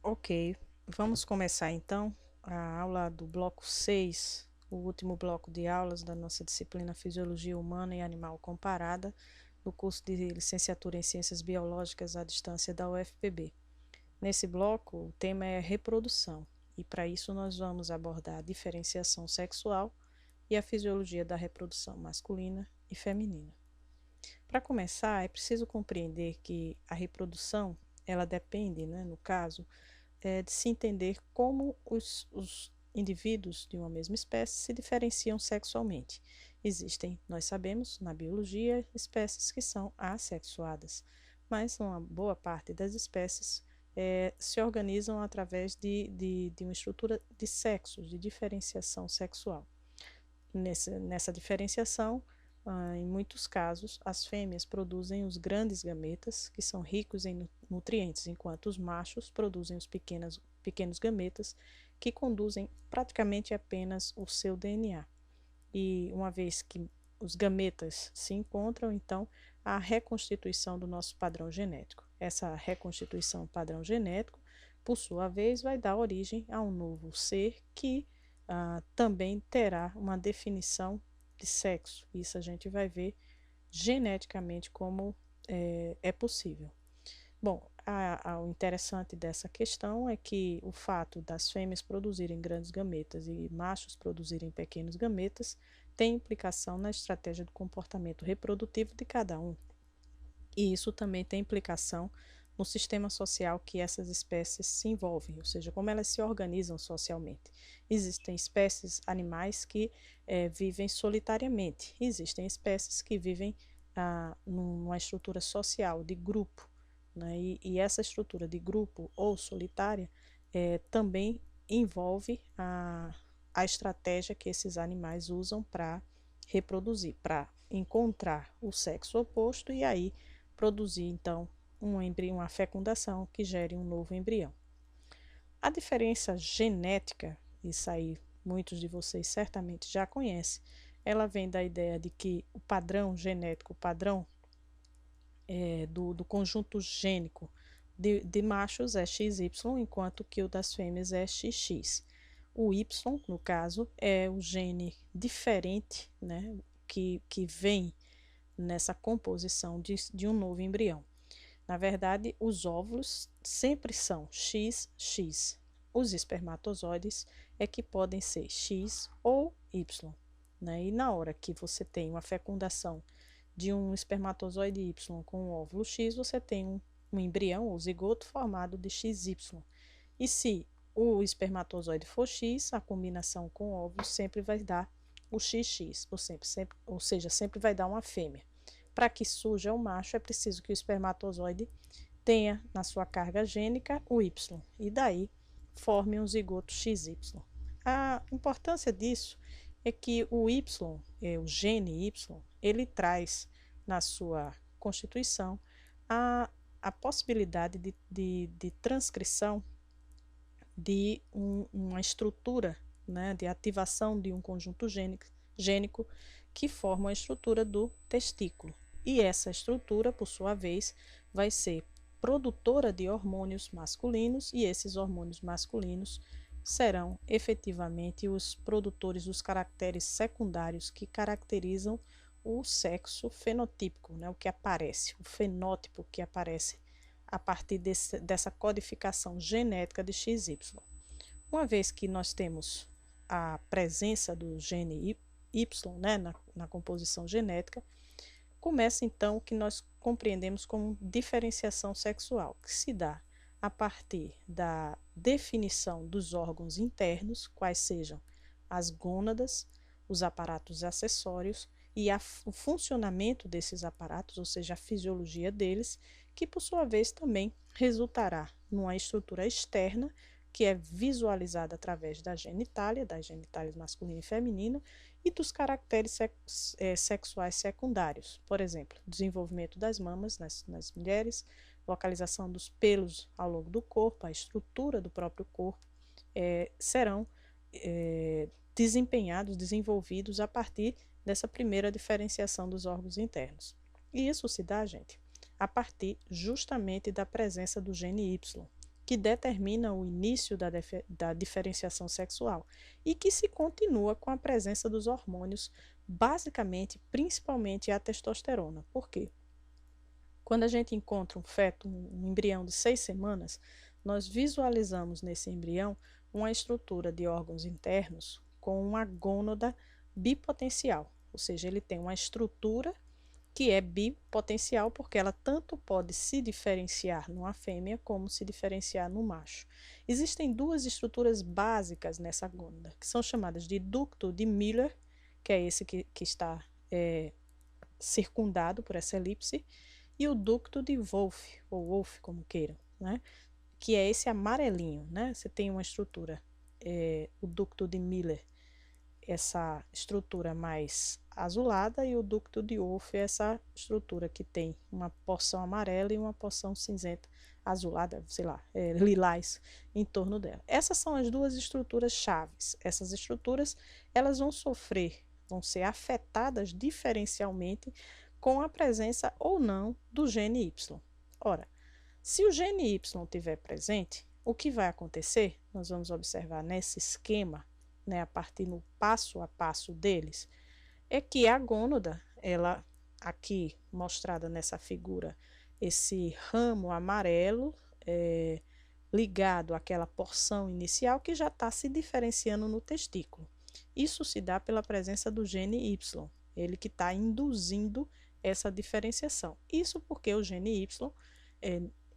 Ok, vamos começar então a aula do bloco 6, o último bloco de aulas da nossa disciplina Fisiologia Humana e Animal Comparada, do curso de Licenciatura em Ciências Biológicas à distância da UFPB. Nesse bloco, o tema é reprodução, e para isso nós vamos abordar a diferenciação sexual e a fisiologia da reprodução masculina e feminina. Para começar, é preciso compreender que a reprodução, ela depende, no caso, de se entender como os indivíduos de uma mesma espécie se diferenciam sexualmente. Existem, nós sabemos, na biologia, espécies que são assexuadas, mas uma boa parte das espécies se organizam através de uma estrutura de sexos, de diferenciação sexual. Nessa diferenciação, em muitos casos, as fêmeas produzem os grandes gametas, que são ricos em nutrientes, enquanto os machos produzem os pequenos gametas, que conduzem praticamente apenas o seu DNA. E uma vez que os gametas se encontram, então, a reconstituição do nosso padrão genético. Essa reconstituição padrão genético, por sua vez, vai dar origem a um novo ser que também terá uma definição de sexo. Isso a gente vai ver geneticamente como é possível. Bom, o interessante dessa questão é que o fato das fêmeas produzirem grandes gametas e machos produzirem pequenos gametas tem implicação na estratégia do comportamento reprodutivo de cada um. E isso também tem implicação no sistema social que essas espécies se envolvem, ou seja, como elas se organizam socialmente. Existem espécies animais que vivem solitariamente, existem espécies que vivem numa estrutura social, de grupo, né? E essa estrutura de grupo ou solitária também envolve a estratégia que esses animais usam para reproduzir, para encontrar o sexo oposto e aí produzir, então, uma fecundação que gere um novo embrião. A diferença genética, isso aí muitos de vocês certamente já conhecem, ela vem da ideia de que o padrão genético, o padrão do conjunto gênico de machos é XY, enquanto que o das fêmeas é XX. O Y, no caso, é o gene diferente, né, que vem nessa composição de um novo embrião. Na verdade, os óvulos sempre são XX. Os espermatozoides é que podem ser X ou Y. Né? E na hora que você tem uma fecundação de um espermatozoide Y com um óvulo X, você tem um embrião ou zigoto formado de XY. E se o espermatozoide for X, a combinação com o óvulo sempre vai dar o XX, ou seja, sempre vai dar uma fêmea. Para que surja o macho, é preciso que o espermatozoide tenha na sua carga gênica o Y, e daí forme um zigoto XY. A importância disso é que o Y, o gene Y, ele traz na sua constituição a possibilidade de transcrição de uma estrutura, né, de ativação de um conjunto gênico que forma a estrutura do testículo. E essa estrutura, por sua vez, vai ser produtora de hormônios masculinos, e esses hormônios masculinos serão efetivamente os produtores dos caracteres secundários que caracterizam o sexo fenotípico, né, o que aparece, o fenótipo que aparece a partir dessa codificação genética de XY. Uma vez que nós temos a presença do gene Y, né, na composição genética, começa então o que nós compreendemos como diferenciação sexual, que se dá a partir da definição dos órgãos internos, quais sejam as gônadas, os aparatos acessórios e o funcionamento desses aparatos, ou seja, a fisiologia deles, que por sua vez também resultará numa estrutura externa que é visualizada através das genitálias masculina e feminina, e dos caracteres sexuais secundários. Por exemplo, desenvolvimento das mamas nas mulheres, localização dos pelos ao longo do corpo, a estrutura do próprio corpo, serão desenvolvidos a partir dessa primeira diferenciação dos órgãos internos. E isso se dá, gente, a partir justamente da presença do gene Y. que determina o início da diferenciação sexual e que se continua com a presença dos hormônios, basicamente, principalmente a testosterona. Por quê? Quando a gente encontra um feto, um embrião de 6 semanas, nós visualizamos nesse embrião uma estrutura de órgãos internos com uma gônada bipotencial, ou seja, ele tem uma estrutura que é bipotencial porque ela tanto pode se diferenciar numa fêmea como se diferenciar no macho. Existem duas estruturas básicas nessa gônada, que são chamadas de ducto de Miller, que é esse que está circundado por essa elipse, e o ducto de Wolff, ou Wolff, como queiram, né? Que é esse amarelinho, né? Você tem uma estrutura, o ducto de Miller, essa estrutura mais azulada, e o ducto de Wolff, essa estrutura que tem uma porção amarela e uma porção cinzenta, azulada, sei lá, lilás em torno dela. Essas são as duas estruturas chaves. Essas estruturas, elas vão ser afetadas diferencialmente com a presença ou não do gene Y. Ora, se o gene Y estiver presente, o que vai acontecer? Nós vamos observar nesse esquema, né, a partir no passo a passo deles, é que a gônada, ela aqui mostrada nessa figura, esse ramo amarelo ligado àquela porção inicial que já está se diferenciando no testículo. Isso se dá pela presença do gene Y, ele que está induzindo essa diferenciação. Isso porque o gene Y,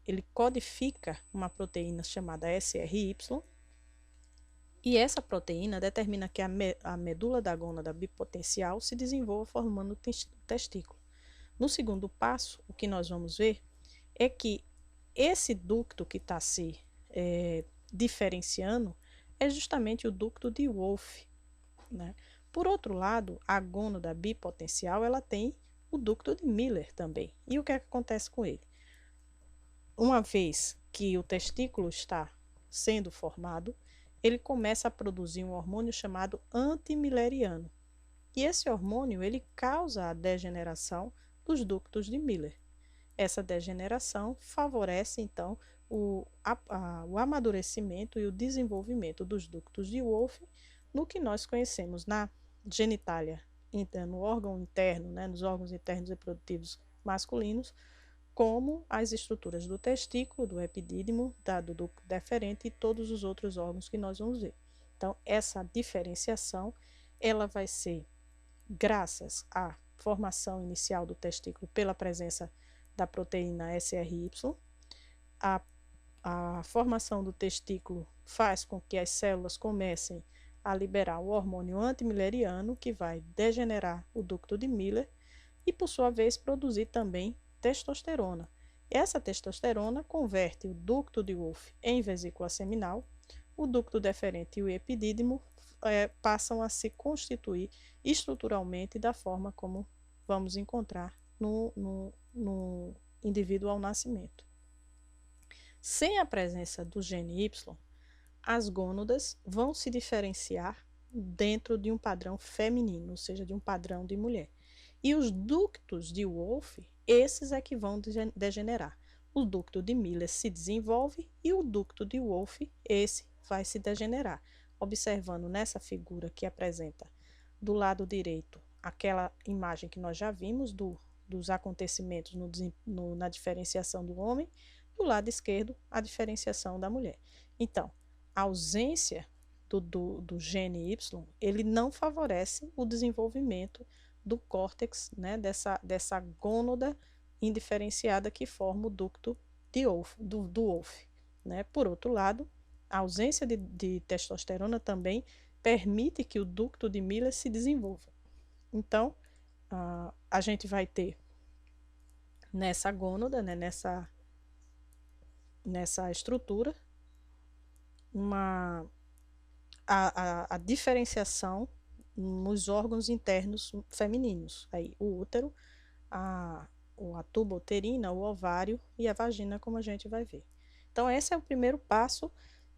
ele codifica uma proteína chamada SRY, e essa proteína determina que a medula da gônada bipotencial se desenvolva formando o testículo. No segundo passo, o que nós vamos ver é que esse ducto que está se diferenciando é justamente o ducto de Wolff, né? Por outro lado, a gônada bipotencial, ela tem o ducto de Miller também. E o que é que acontece com ele? Uma vez que o testículo está sendo formado, ele começa a produzir um hormônio chamado antimilleriano. E esse hormônio, ele causa a degeneração dos ductos de Miller. Essa degeneração favorece, então, o amadurecimento e o desenvolvimento dos ductos de Wolff, no que nós conhecemos na genitália, no órgão interno, né, nos órgãos internos reprodutivos masculinos, como as estruturas do testículo, do epidídimo, do ducto deferente e todos os outros órgãos que nós vamos ver. Então, essa diferenciação, ela vai ser graças à formação inicial do testículo pela presença da proteína SRY. A formação do testículo faz com que as células comecem a liberar o hormônio antimilleriano, que vai degenerar o ducto de Miller e, por sua vez, produzir também testosterona. Essa testosterona converte o ducto de Wolff em vesícula seminal, o ducto deferente e o epidídimo passam a se constituir estruturalmente da forma como vamos encontrar no indivíduo ao nascimento. Sem a presença do gene Y, as gônadas vão se diferenciar dentro de um padrão feminino, ou seja, de um padrão de mulher. E os ductos de Wolff, esses é que vão degenerar. O ducto de Miller se desenvolve e o ducto de Wolff, esse vai se degenerar. Observando nessa figura que apresenta do lado direito aquela imagem que nós já vimos dos acontecimentos na diferenciação do homem, do lado esquerdo a diferenciação da mulher. Então, a ausência do gene Y, ele não favorece o desenvolvimento do córtex, né, dessa gônada indiferenciada que forma o ducto do Wolff, né? Por outro lado, a ausência de testosterona também permite que o ducto de Miller se desenvolva. Então, a gente vai ter nessa gônada, né, nessa estrutura, a diferenciação nos órgãos internos femininos, aí o útero, a tuba uterina, o ovário e a vagina, como a gente vai ver. Então, esse é o primeiro passo.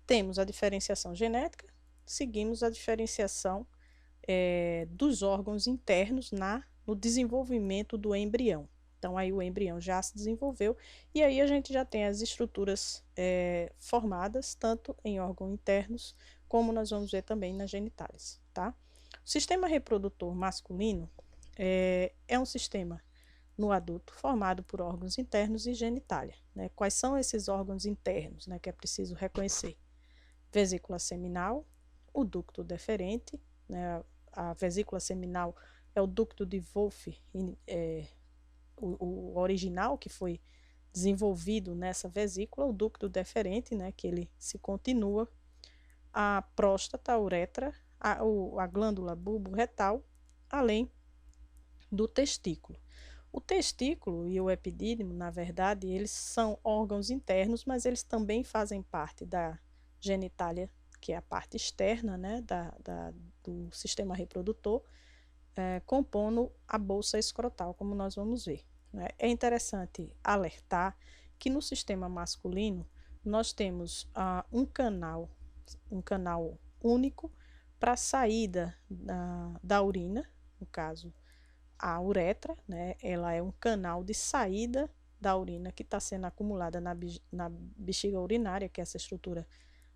Temos a diferenciação genética, seguimos a diferenciação dos órgãos internos no desenvolvimento do embrião. Então, aí o embrião já se desenvolveu e aí a gente já tem as estruturas formadas, tanto em órgãos internos, como nós vamos ver também nas genitálias, tá? O sistema reprodutor masculino é um sistema no adulto formado por órgãos internos e genitália, né? Quais são esses órgãos internos, né, que é preciso reconhecer? Vesícula seminal, o ducto deferente, né? A vesícula seminal é o ducto de Wolff, o original que foi desenvolvido nessa vesícula, o ducto deferente, né, que ele se continua, a próstata, a uretra, a glândula bulbo-retal, além do testículo. O testículo e o epidídimo, na verdade, eles são órgãos internos, mas eles também fazem parte da genitália, que é a parte externa, né, do sistema reprodutor, compondo a bolsa escrotal, como nós vamos ver. É interessante alertar que no sistema masculino nós temos um canal único para a saída da urina, no caso a uretra, né? Ela é um canal de saída da urina que está sendo acumulada na bexiga urinária, que é essa estrutura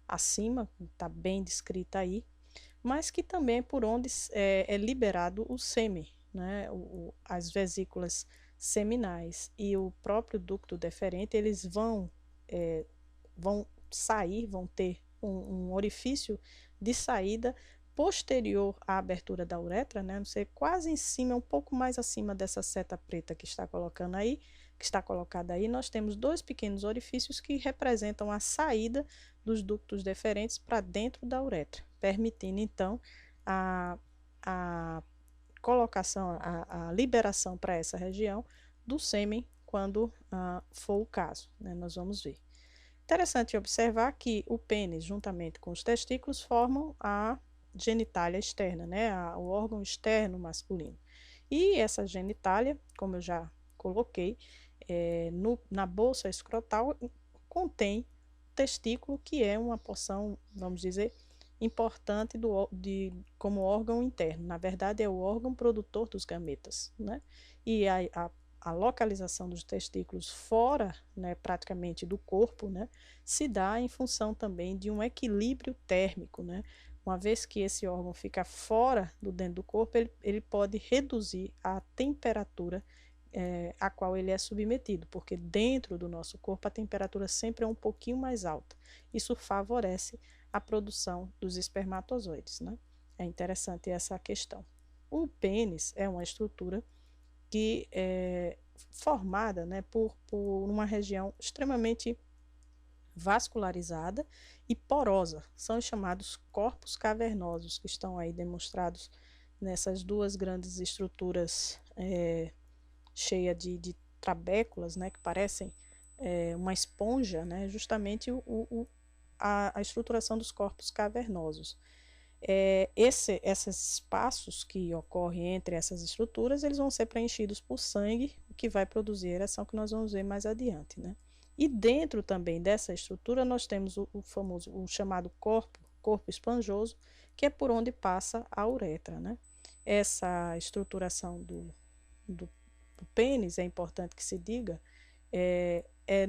acima, está bem descrita aí, mas que também é por onde é liberado o sêmen, né? As vesículas seminais e o próprio ducto deferente, eles vão sair, vão ter um orifício de saída posterior à abertura da uretra, né? Não sei, quase em cima, um pouco mais acima dessa seta preta que está colocando aí, que está colocada aí, nós temos dois pequenos orifícios que representam a saída dos ductos deferentes para dentro da uretra, permitindo então a colocação, a liberação para essa região do sêmen quando for o caso, né? Nós vamos ver. Interessante observar que o pênis, juntamente com os testículos, formam a genitália externa, né? O órgão externo masculino. E essa genitália, como eu já coloquei, na bolsa escrotal contém testículo, que é uma porção, vamos dizer, importante como órgão interno. Na verdade, é o órgão produtor dos gametas, né? E a localização dos testículos fora, né, praticamente do corpo, né, se dá em função também de um equilíbrio térmico, né? Uma vez que esse órgão fica fora do dentro do corpo, ele pode reduzir a temperatura a qual ele é submetido, porque dentro do nosso corpo a temperatura sempre é um pouquinho mais alta. Isso favorece a produção dos espermatozoides, né? É interessante essa questão. O pênis é uma estrutura que é formada, né, por uma região extremamente vascularizada e porosa. São os chamados corpos cavernosos, que estão aí demonstrados nessas duas grandes estruturas cheias de trabéculas, né, que parecem uma esponja, né, justamente a estruturação dos corpos cavernosos. Esses espaços que ocorrem entre essas estruturas, eles vão ser preenchidos por sangue, o que vai produzir a ereção, que nós vamos ver mais adiante, né? E dentro também dessa estrutura, nós temos o chamado corpo esponjoso, que é por onde passa a uretra, né? Essa estruturação do pênis, é importante que se diga,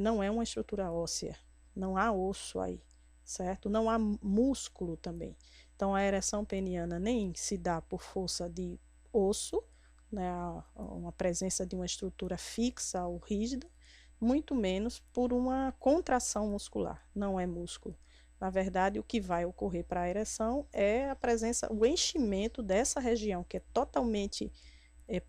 não é uma estrutura óssea, não há osso aí, certo? Não há músculo também. Então, a ereção peniana nem se dá por força de osso, né, uma presença de uma estrutura fixa ou rígida, muito menos por uma contração muscular, não é músculo. Na verdade, o que vai ocorrer para a ereção é a presença, o enchimento dessa região, que é totalmente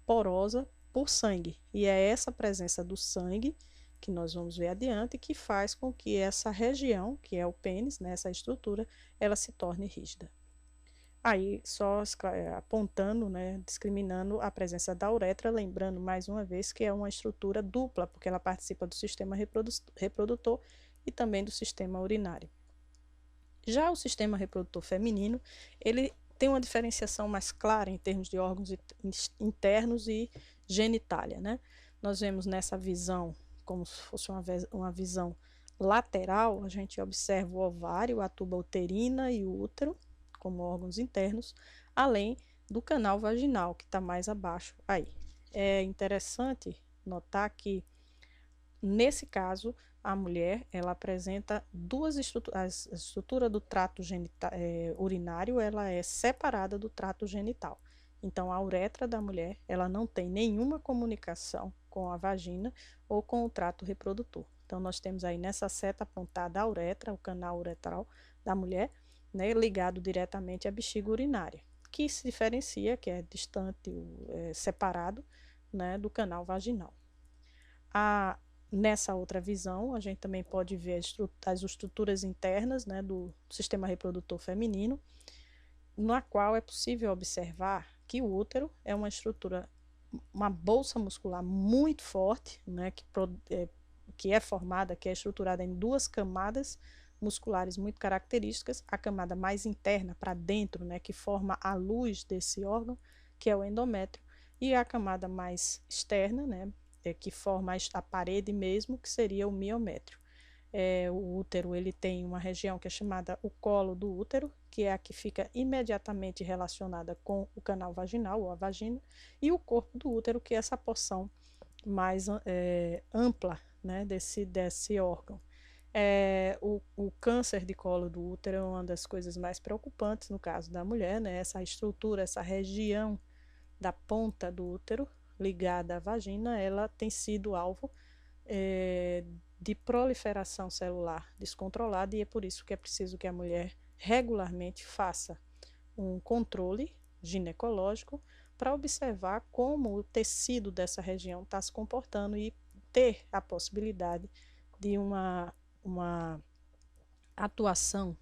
porosa, por sangue. E é essa presença do sangue, que nós vamos ver adiante, que faz com que essa região, que é o pênis, né, essa estrutura, ela se torne rígida. Aí, só apontando, né, discriminando a presença da uretra, lembrando mais uma vez que é uma estrutura dupla, porque ela participa do sistema reprodutor e também do sistema urinário. Já o sistema reprodutor feminino, ele tem uma diferenciação mais clara em termos de órgãos internos e genitália, né? Nós vemos nessa visão, como se fosse uma visão lateral, a gente observa o ovário, a tuba uterina e o útero, como órgãos internos, além do canal vaginal, que está mais abaixo aí. É interessante notar que, nesse caso, a mulher ela apresenta duas estruturas. A estrutura do trato urinário ela é separada do trato genital. Então, a uretra da mulher ela não tem nenhuma comunicação com a vagina ou com o trato reprodutor. Então, nós temos aí nessa seta apontada a uretra, o canal uretral da mulher, né, ligado diretamente à bexiga urinária, que se diferencia, que é distante, separado, né, do canal vaginal. Nessa outra visão, a gente também pode ver as estruturas internas, né, do sistema reprodutor feminino, na qual é possível observar que o útero é uma estrutura, uma bolsa muscular muito forte, né, que é estruturada em duas camadas musculares muito características, a camada mais interna para dentro, né, que forma a luz desse órgão, que é o endométrio, e a camada mais externa, né, que forma a parede mesmo, que seria o miométrio. O útero ele tem uma região que é chamada o colo do útero, que é a que fica imediatamente relacionada com o canal vaginal ou a vagina, e o corpo do útero, que é essa porção mais ampla, né, desse órgão. O câncer de colo do útero é uma das coisas mais preocupantes no caso da mulher, né? Essa estrutura, essa região da ponta do útero ligada à vagina, ela tem sido alvo de proliferação celular descontrolada, e é por isso que é preciso que a mulher regularmente faça um controle ginecológico para observar como o tecido dessa região está se comportando e ter a possibilidade de uma atuação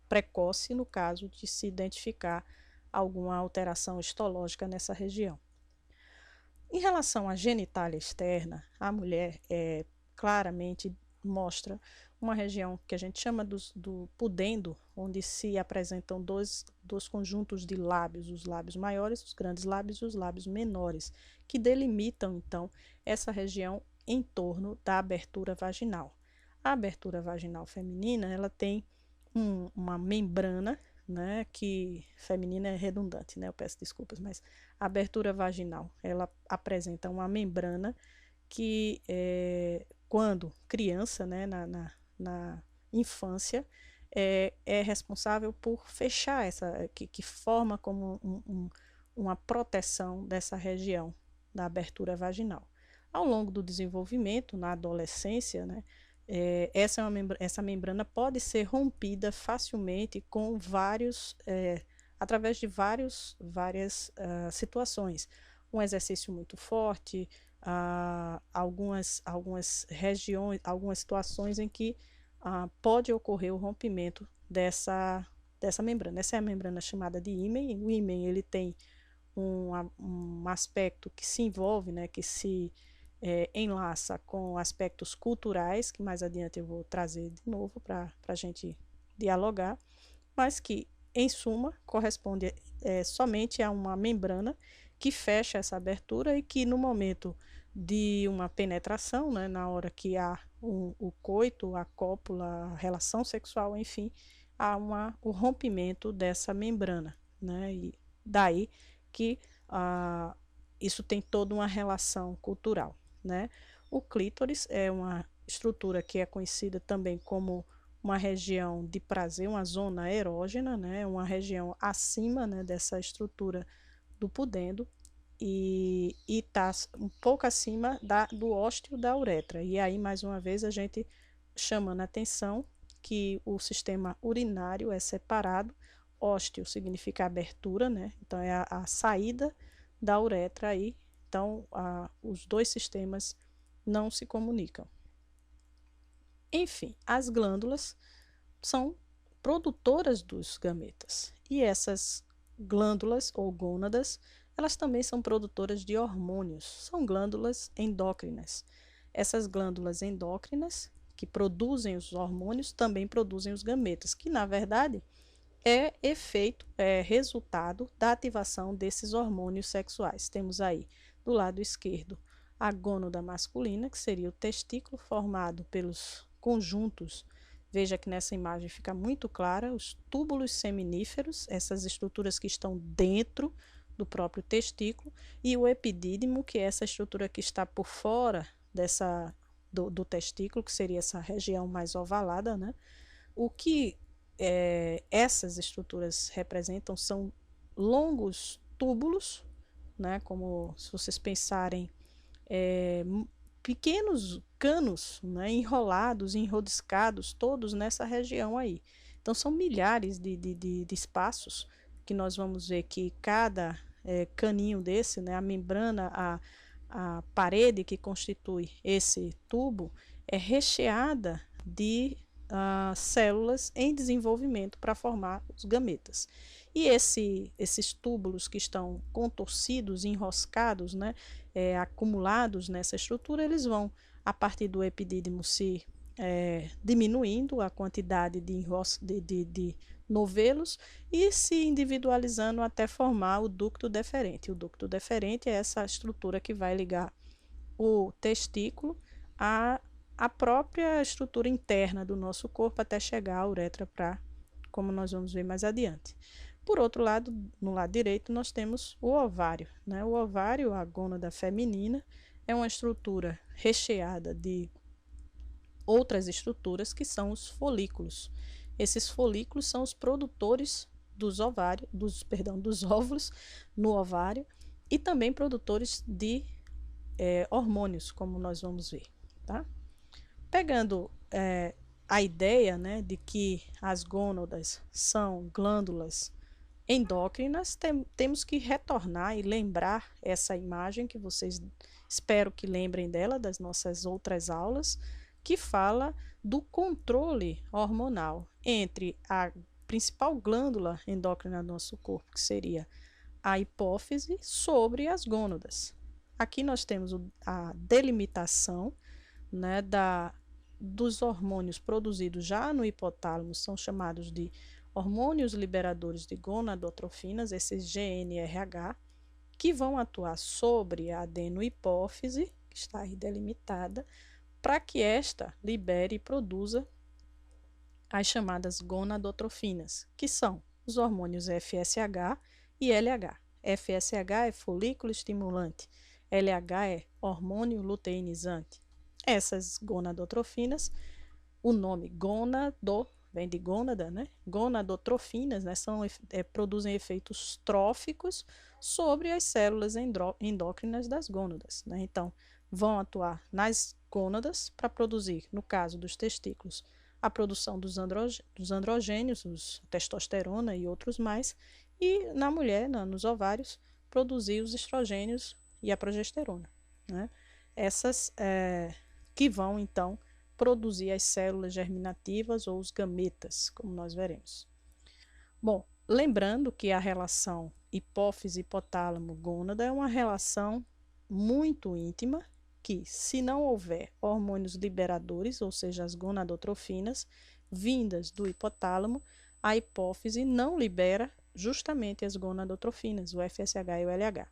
precoce no caso de se identificar alguma alteração histológica nessa região. Em relação à genitália externa, a mulher claramente mostra uma região que a gente chama do pudendo, onde se apresentam dois conjuntos de lábios, os lábios maiores, os grandes lábios e os lábios menores, que delimitam, então, essa região em torno da abertura vaginal. A abertura vaginal feminina, ela tem uma membrana, né, que feminina é redundante, né, eu peço desculpas, mas a abertura vaginal, ela apresenta uma membrana que, quando criança, né, na infância, é responsável por fechar que forma como uma proteção dessa região da abertura vaginal. Ao longo do desenvolvimento, na adolescência, né, essa membrana pode ser rompida facilmente com através de várias situações. Um exercício muito forte, algumas regiões, algumas situações em que pode ocorrer o rompimento dessa membrana. Essa é a membrana chamada de ímen. O ímen ele tem um aspecto que se envolve, né, que se enlaça com aspectos culturais, que mais adiante eu vou trazer de novo para a gente dialogar, mas que, em suma, corresponde somente a uma membrana que fecha essa abertura e que, no momento de uma penetração, né, na hora que há o coito, a cópula, a relação sexual, enfim, há o rompimento dessa membrana, né, e daí que isso tem toda uma relação cultural, né? O clítoris é uma estrutura que é conhecida também como uma região de prazer, uma zona erógena, né? Uma região acima, né, dessa estrutura do pudendo e está um pouco acima do ósteo da uretra. E aí, mais uma vez, a gente chamando a atenção que o sistema urinário é separado. Ósteo significa abertura, né? Então é a saída da uretra aí. Então, os dois sistemas não se comunicam. Enfim, as glândulas são produtoras dos gametas. E essas glândulas ou gônadas, elas também são produtoras de hormônios. São glândulas endócrinas. Essas glândulas endócrinas, que produzem os hormônios, também produzem os gametas, que na verdade é resultado da ativação desses hormônios sexuais. Temos aí do lado esquerdo a gônada masculina, que seria o testículo formado pelos conjuntos. Veja que nessa imagem fica muito clara os túbulos seminíferos, essas estruturas que estão dentro do próprio testículo, e o epidídimo, que é essa estrutura que está por fora do testículo, que seria essa região mais ovalada, né? O que essas estruturas representam são longos túbulos, né? Como se vocês pensarem, pequenos canos, né? Enrolados, enrodiscados, todos nessa região aí. Então, são milhares de espaços que nós vamos ver que cada caninho desse, né? A membrana, a parede que constitui esse tubo é recheada de células em desenvolvimento para formar os gametas. E esses túbulos que estão contorcidos, enroscados, né, acumulados nessa estrutura, eles vão, a partir do epidídimo, se diminuindo a quantidade de novelos e se individualizando até formar o ducto deferente. O ducto deferente é essa estrutura que vai ligar o testículo à própria estrutura interna do nosso corpo até chegar à uretra, como nós vamos ver mais adiante. Por outro lado, no lado direito, nós temos o ovário, né? O ovário, a gônada feminina, é uma estrutura recheada de outras estruturas que são os folículos. Esses folículos são os produtores dos óvulos no ovário e também produtores de hormônios, como nós vamos ver, tá? Pegando a ideia, né, de que as gônadas são glândulas endócrinas, temos que retornar e lembrar essa imagem que vocês espero que lembrem dela das nossas outras aulas, que fala do controle hormonal entre a principal glândula endócrina do nosso corpo, que seria a hipófise, sobre as gônadas. Aqui nós temos a delimitação, né, dos hormônios produzidos já no hipotálamo, são chamados de hormônios liberadores de gonadotrofinas, esses GnRH, que vão atuar sobre a adenohipófise, que está aí delimitada, para que esta libere e produza as chamadas gonadotrofinas, que são os hormônios FSH e LH. FSH é folículo estimulante, LH é hormônio luteinizante. Essas gonadotrofinas, o nome vem de gônada, né? Gonadotrofinas, né? Produzem efeitos tróficos sobre as células endócrinas das gônadas, né? Então, vão atuar nas gônadas para produzir, no caso dos testículos, a produção dos androgênios, a testosterona e outros mais, e na mulher, nos ovários, produzir os estrogênios e a progesterona, né? Essas que vão, então, produzir as células germinativas ou os gametas, como nós veremos. Bom, lembrando que a relação hipófise-hipotálamo-gônada é uma relação muito íntima, que, se não houver hormônios liberadores, ou seja, as gonadotrofinas, vindas do hipotálamo, a hipófise não libera justamente as gonadotrofinas, o FSH e o LH.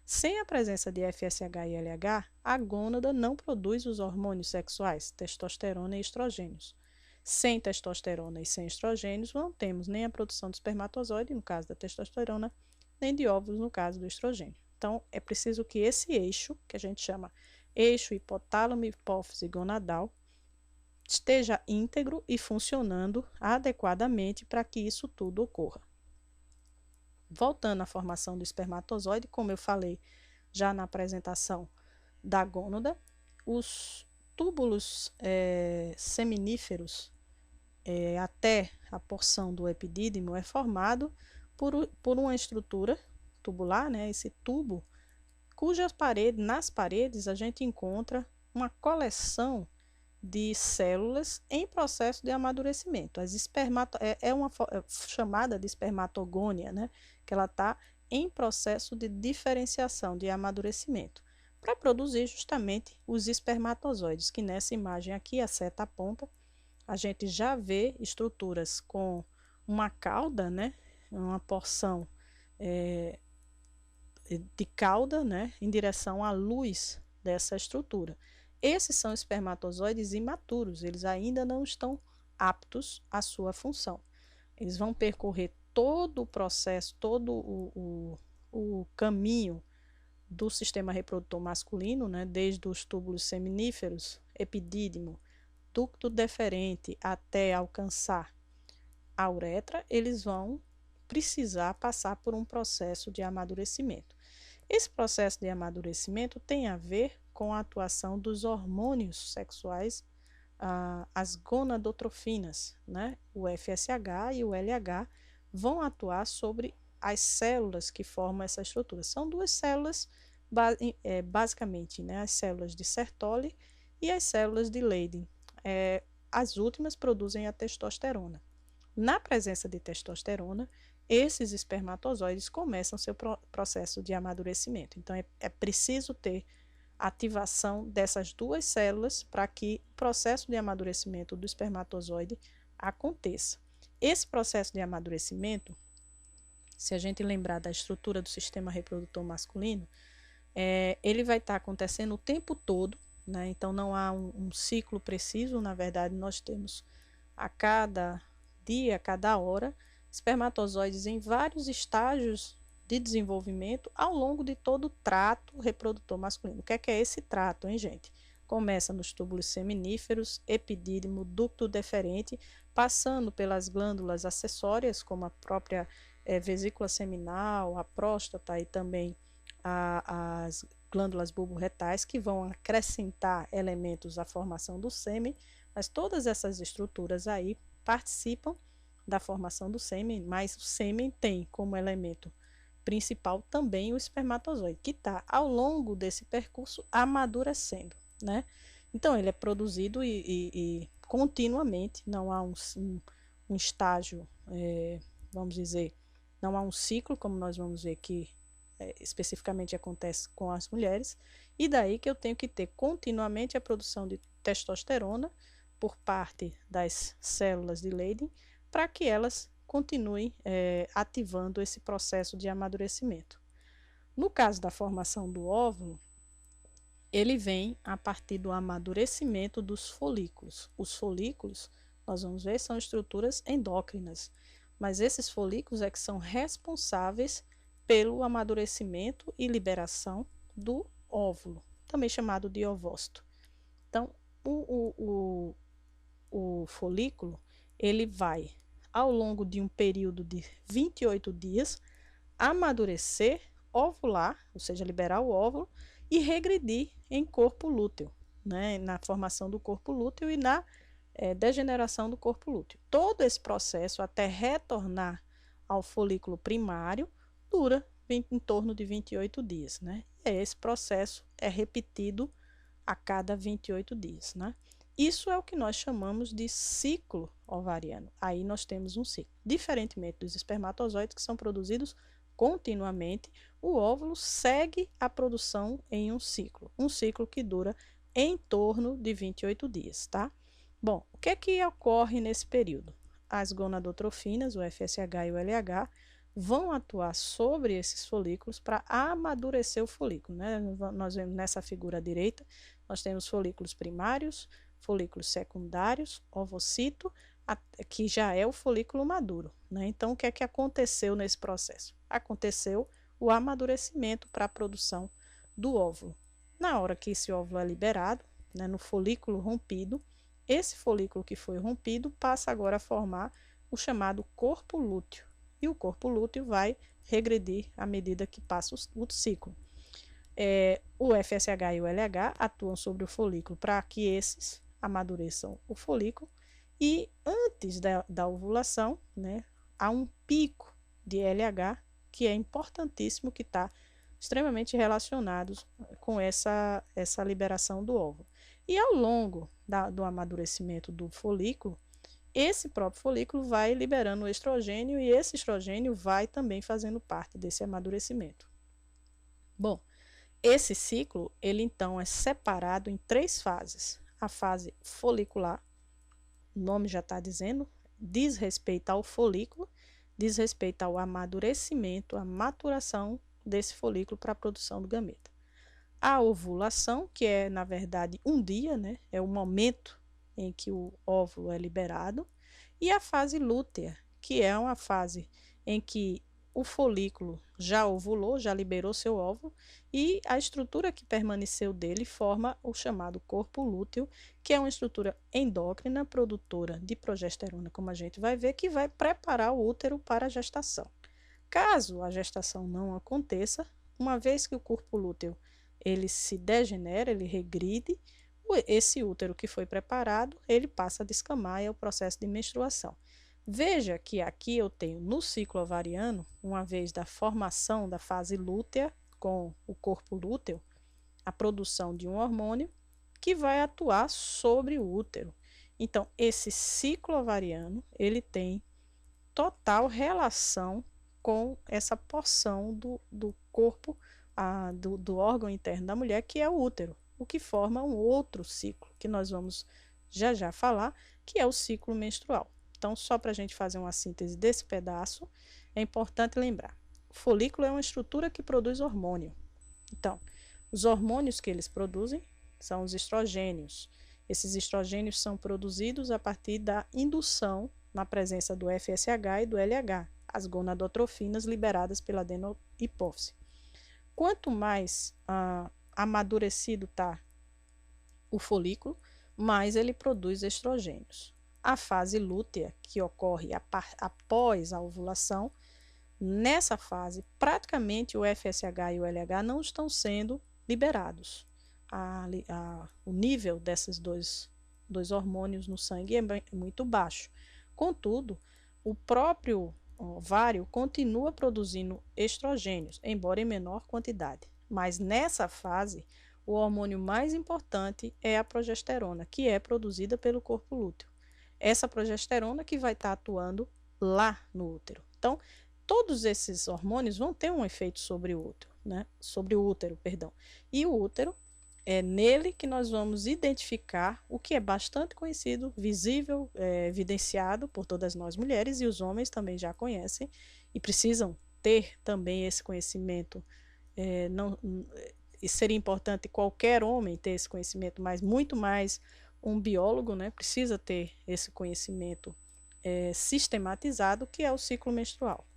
Sem a presença de FSH e LH, a gônada não produz os hormônios sexuais, testosterona e estrogênios. Sem testosterona e sem estrogênios, não temos nem a produção de espermatozoide, no caso da testosterona, nem de óvulos, no caso do estrogênio. Então, é preciso que esse eixo, que a gente chama eixo hipotálamo, hipófise gonadal, esteja íntegro e funcionando adequadamente para que isso tudo ocorra. Voltando à formação do espermatozoide, como eu falei já na apresentação da gônada, os túbulos seminíferos até a porção do epidídimo é formado por uma estrutura tubular, né, esse tubo, nas paredes a gente encontra uma coleção de células em processo de amadurecimento. É uma chamada de espermatogônia, né? Que ela está em processo de diferenciação, de amadurecimento, para produzir justamente os espermatozoides, que nessa imagem aqui, a seta aponta, a gente já vê estruturas com uma cauda, né? Uma porção de cauda, né? Em direção à luz dessa estrutura. Esses são espermatozoides imaturos, eles ainda não estão aptos à sua função. Eles vão percorrer todo o processo, todo o caminho do sistema reprodutor masculino, né, desde os túbulos seminíferos, epidídimo, ducto deferente até alcançar a uretra, eles vão precisar passar por um processo de amadurecimento. Esse processo de amadurecimento tem a ver com a atuação dos hormônios sexuais, as gonadotrofinas, né? O FSH e o LH vão atuar sobre as células que formam essa estrutura. São duas células, basicamente, né? As células de Sertoli e as células de Leydig. As últimas produzem a testosterona. Na presença de testosterona, esses espermatozoides começam seu processo de amadurecimento. Então, é preciso ter ativação dessas duas células para que o processo de amadurecimento do espermatozoide aconteça. Esse processo de amadurecimento, se a gente lembrar da estrutura do sistema reprodutor masculino, ele vai estar acontecendo o tempo todo, né? Então, não há um ciclo preciso. Na verdade, nós temos a cada dia, a cada hora, espermatozoides em vários estágios de desenvolvimento ao longo de todo o trato reprodutor masculino. O que é esse trato, hein, gente? Começa nos túbulos seminíferos, epidídimo, ducto deferente, passando pelas glândulas acessórias, como a própria vesícula seminal, a próstata e também as glândulas bulborretais, que vão acrescentar elementos à formação do sêmen, mas todas essas estruturas aí participam da formação do sêmen, mas o sêmen tem como elemento principal também o espermatozoide, que está ao longo desse percurso amadurecendo, né? Então, ele é produzido e continuamente, não há um estágio, vamos dizer, não há um ciclo, como nós vamos ver que especificamente acontece com as mulheres, e daí que eu tenho que ter continuamente a produção de testosterona por parte das células de Leydig, para que elas continuem ativando esse processo de amadurecimento. No caso da formação do óvulo, ele vem a partir do amadurecimento dos folículos. Os folículos, nós vamos ver, são estruturas endócrinas, mas esses folículos é que são responsáveis pelo amadurecimento e liberação do óvulo, também chamado de ovócito. Então, o folículo, ele vai, ao longo de um período de 28 dias, amadurecer, ovular, ou seja, liberar o óvulo, e regredir em corpo lúteo, né? Na formação do corpo lúteo e na degeneração do corpo lúteo. Todo esse processo, até retornar ao folículo primário, dura em torno de 28 dias, né? E esse processo é repetido a cada 28 dias, né? Isso é o que nós chamamos de ciclo ovariano. Aí nós temos um ciclo. Diferentemente dos espermatozoides, que são produzidos continuamente, o óvulo segue a produção em um ciclo que dura em torno de 28 dias, tá? Bom, o que é que ocorre nesse período? As gonadotrofinas, o FSH e o LH, vão atuar sobre esses folículos para amadurecer o folículo, né? Nós vemos nessa figura à direita, nós temos folículos primários, folículos secundários, ovocito, que já é o folículo maduro, né? Então, o que é que aconteceu nesse processo? Aconteceu o amadurecimento para a produção do óvulo. Na hora que esse óvulo é liberado, né, no folículo rompido, esse folículo que foi rompido passa agora a formar o chamado corpo lúteo. E o corpo lúteo vai regredir à medida que passa o ciclo. O FSH e o LH atuam sobre o folículo para que esses amadureçam o folículo, e antes da ovulação, né, há um pico de LH que é importantíssimo, que está extremamente relacionado com essa liberação do óvulo. E ao longo do amadurecimento do folículo, esse próprio folículo vai liberando o estrogênio, e esse estrogênio vai também fazendo parte desse amadurecimento. Bom, esse ciclo, ele então é separado em 3 fases. A fase folicular, o nome já está dizendo, diz respeito ao folículo, diz respeito ao amadurecimento, à maturação desse folículo para a produção do gameta. A ovulação, que é, na verdade, um dia, né? É o momento em que o óvulo é liberado. E a fase lútea, que é uma fase em que o folículo já ovulou, já liberou seu óvulo, e a estrutura que permaneceu dele forma o chamado corpo lúteo, que é uma estrutura endócrina, produtora de progesterona, como a gente vai ver, que vai preparar o útero para a gestação. Caso a gestação não aconteça, uma vez que o corpo lúteo ele se degenera, ele regride, esse útero que foi preparado, ele passa a descamar, é o processo de menstruação. Veja que aqui eu tenho no ciclo ovariano, uma vez da formação da fase lútea com o corpo lúteo, a produção de um hormônio que vai atuar sobre o útero. Então, esse ciclo ovariano, ele tem total relação com essa porção do corpo, do órgão interno da mulher, que é o útero, o que forma um outro ciclo, que nós vamos já já falar, que é o ciclo menstrual. Então, só para a gente fazer uma síntese desse pedaço, é importante lembrar: o folículo é uma estrutura que produz hormônio. Então, os hormônios que eles produzem são os estrogênios. Esses estrogênios são produzidos a partir da indução na presença do FSH e do LH, as gonadotrofinas liberadas pela adenohipófise. Quanto mais amadurecido está o folículo, mais ele produz estrogênios. A fase lútea, que ocorre após a ovulação, nessa fase, praticamente o FSH e o LH não estão sendo liberados. O nível desses dois hormônios no sangue é muito baixo. Contudo, o próprio ovário continua produzindo estrogênios, embora em menor quantidade. Mas nessa fase, o hormônio mais importante é a progesterona, que é produzida pelo corpo lúteo. Essa progesterona que vai estar atuando lá no útero. Então, todos esses hormônios vão ter um efeito sobre o útero, né? Sobre o útero, perdão. E o útero é nele que nós vamos identificar o que é bastante conhecido, visível, evidenciado por todas nós mulheres, e os homens também já conhecem e precisam ter também esse conhecimento. E seria importante qualquer homem ter esse conhecimento, mas muito mais um biólogo, né, precisa ter esse conhecimento sistematizado, que é o ciclo menstrual.